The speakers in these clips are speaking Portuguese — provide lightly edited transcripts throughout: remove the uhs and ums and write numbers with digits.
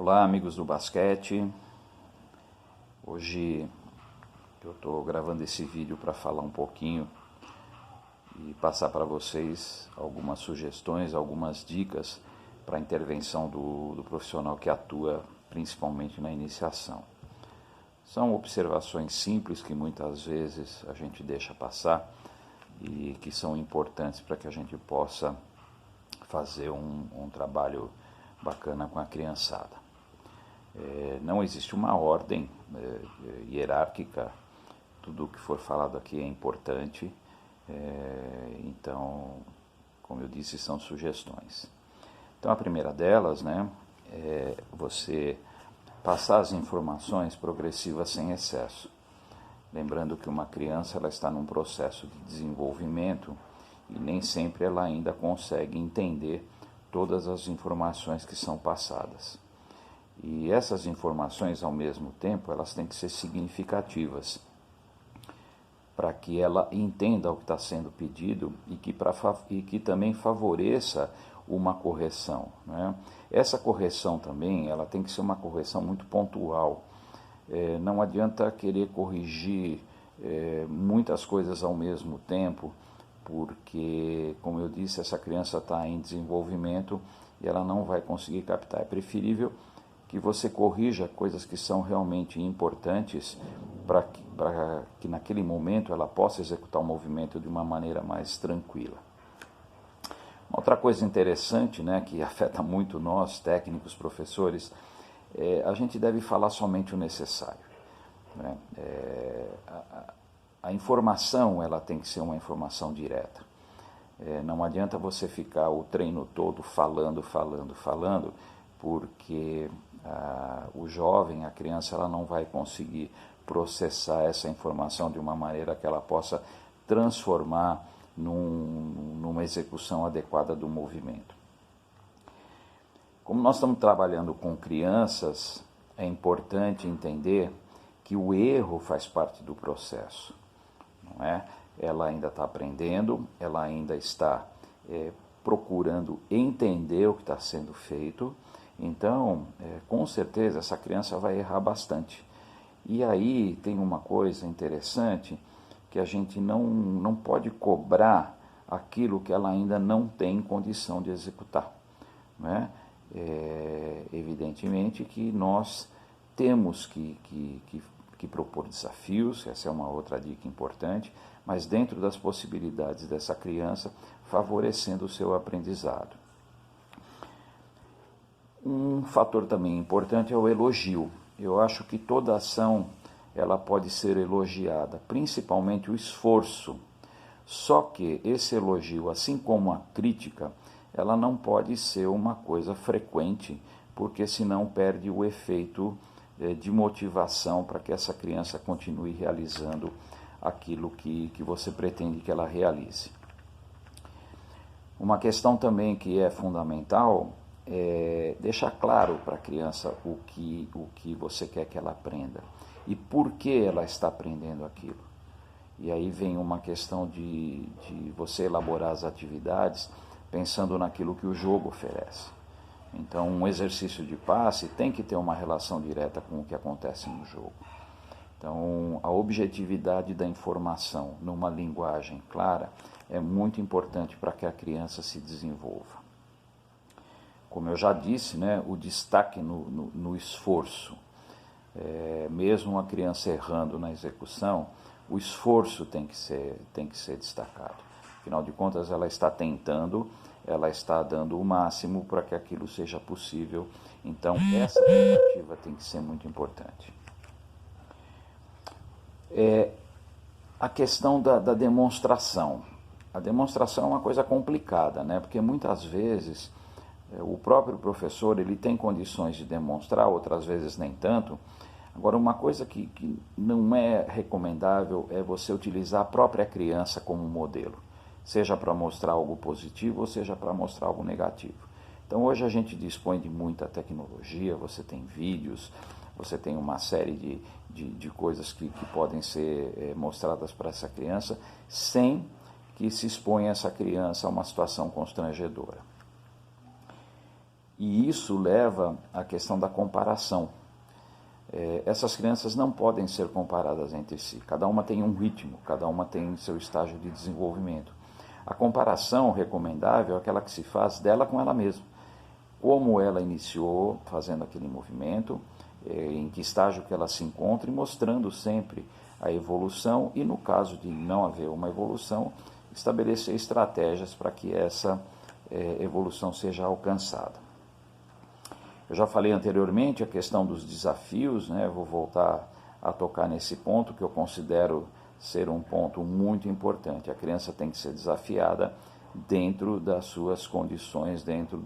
Olá, amigos do basquete. Hoje eu estou gravando esse vídeo para falar um pouquinho e passar para vocês algumas sugestões, algumas dicas para a intervenção do profissional que atua principalmente na iniciação. São observações simples que muitas vezes a gente deixa passar e que são importantes para que a gente possa fazer um trabalho bacana com a criançada. Não existe uma ordem hierárquica, tudo o que for falado aqui é importante, então, como eu disse, são sugestões. Então, a primeira delas, é você passar as informações progressivas sem excesso. Lembrando que uma criança ela está num processo de desenvolvimento e nem sempre ela ainda consegue entender todas as informações que são passadas. E essas informações, ao mesmo tempo, elas têm que ser significativas para que ela entenda o que está sendo pedido e que também favoreça uma correção, né? Essa correção também ela tem que ser uma correção muito pontual. Não adianta querer corrigir muitas coisas ao mesmo tempo, porque, como eu disse, essa criança está em desenvolvimento e ela não vai conseguir captar. É preferível que você corrija coisas que são realmente importantes para que naquele momento ela possa executar o movimento de uma maneira mais tranquila. Uma outra coisa interessante, que afeta muito nós, técnicos, professores, a gente deve falar somente o necessário. A informação ela tem que ser uma informação direta. Não adianta você ficar o treino todo falando, porque o jovem, a criança, ela não vai conseguir processar essa informação de uma maneira que ela possa transformar numa execução adequada do movimento. Como nós estamos trabalhando com crianças, é importante entender que o erro faz parte do processo, não é? Ela ainda está aprendendo, ela ainda está procurando entender o que está sendo feito, então, com certeza, essa criança vai errar bastante. E aí tem uma coisa interessante, que a gente não pode cobrar aquilo que ela ainda não tem condição de executar, não é? Evidentemente que nós temos que propor desafios, essa é uma outra dica importante, mas dentro das possibilidades dessa criança, favorecendo o seu aprendizado. Um fator também importante é o elogio. Eu acho que toda ação ela pode ser elogiada, principalmente o esforço. Só que esse elogio, assim como a crítica, ela não pode ser uma coisa frequente, porque senão perde o efeito de motivação para que essa criança continue realizando aquilo que você pretende que ela realize. Uma questão também que é fundamental é deixar claro para a criança o que você quer que ela aprenda e por que ela está aprendendo aquilo. E aí vem uma questão de você elaborar as atividades pensando naquilo que o jogo oferece. Então, um exercício de passe tem que ter uma relação direta com o que acontece no jogo. Então, a objetividade da informação numa linguagem clara é muito importante para que a criança se desenvolva. Como eu já disse, o destaque no esforço. Mesmo a criança errando na execução, o esforço tem que ser destacado. Afinal de contas, ela está tentando, ela está dando o máximo para que aquilo seja possível. Então, essa tentativa tem que ser muito importante. A questão da demonstração. A demonstração é uma coisa complicada, porque muitas vezes o próprio professor ele tem condições de demonstrar, outras vezes nem tanto. Agora, uma coisa que não é recomendável é você utilizar a própria criança como modelo, seja para mostrar algo positivo ou seja para mostrar algo negativo. Então, hoje a gente dispõe de muita tecnologia, você tem vídeos, você tem uma série de coisas que podem ser mostradas para essa criança sem que se exponha essa criança a uma situação constrangedora. E isso leva à questão da comparação. Essas crianças não podem ser comparadas entre si. Cada uma tem um ritmo, cada uma tem seu estágio de desenvolvimento. A comparação recomendável é aquela que se faz dela com ela mesma. Como ela iniciou fazendo aquele movimento, em que estágio que ela se encontra, e mostrando sempre a evolução e, no caso de não haver uma evolução, estabelecer estratégias para que essa evolução seja alcançada. Eu já falei anteriormente a questão dos desafios, né? Vou voltar a tocar nesse ponto que eu considero ser um ponto muito importante. A criança tem que ser desafiada dentro das suas condições, dentro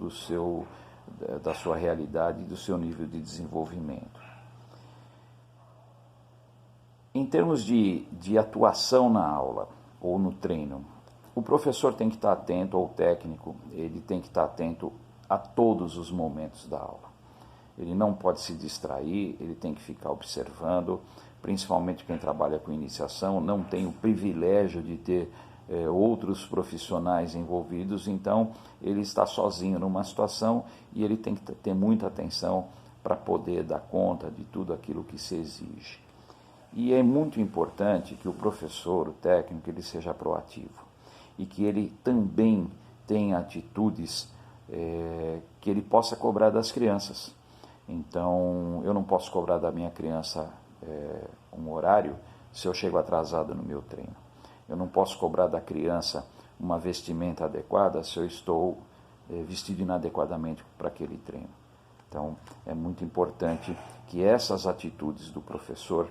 da sua realidade e do seu nível de desenvolvimento. Em termos de atuação na aula ou no treino, o professor tem que estar atento, ou o técnico, ele tem que estar atento a todos os momentos da aula. Ele não pode se distrair, ele tem que ficar observando, principalmente quem trabalha com iniciação, não tem o privilégio de ter outros profissionais envolvidos, então ele está sozinho numa situação e ele tem que ter muita atenção para poder dar conta de tudo aquilo que se exige. E é muito importante que o professor, o técnico, ele seja proativo e que ele também tenha atitudes que ele possa cobrar das crianças. Então, eu não posso cobrar da minha criança um horário se eu chego atrasado no meu treino. Eu não posso cobrar da criança uma vestimenta adequada se eu estou vestido inadequadamente para aquele treino. Então, é muito importante que essas atitudes do professor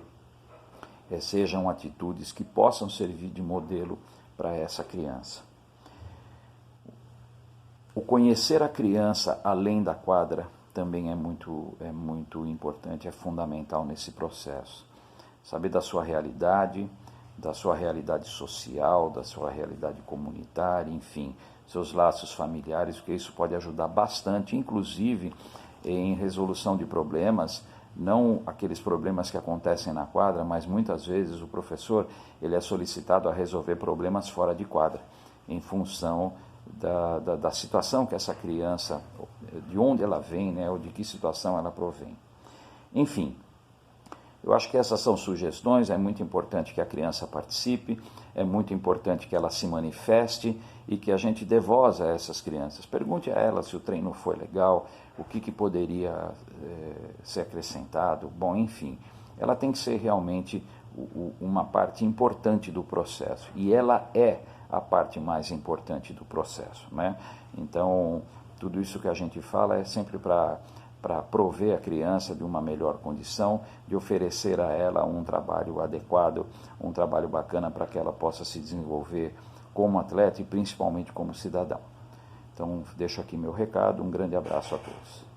sejam atitudes que possam servir de modelo para essa criança. O conhecer a criança além da quadra também é muito importante, é fundamental nesse processo. Saber da sua realidade social, da sua realidade comunitária, enfim, seus laços familiares, porque isso pode ajudar bastante, inclusive em resolução de problemas, não aqueles problemas que acontecem na quadra, mas muitas vezes o professor ele é solicitado a resolver problemas fora de quadra, em função da situação que essa criança, de onde ela vem, né, ou de que situação ela provém. Enfim, eu acho que essas são sugestões, é muito importante que a criança participe, é muito importante que ela se manifeste e que a gente dê voz a essas crianças. Pergunte a elas se o treino foi legal, o que poderia ser acrescentado, bom, enfim. Ela tem que ser realmente uma parte importante do processo, e ela é a parte mais importante do processo, né? Então, tudo isso que a gente fala é sempre para prover a criança de uma melhor condição, de oferecer a ela um trabalho adequado, um trabalho bacana para que ela possa se desenvolver como atleta e principalmente como cidadão. Então, deixo aqui meu recado, um grande abraço a todos.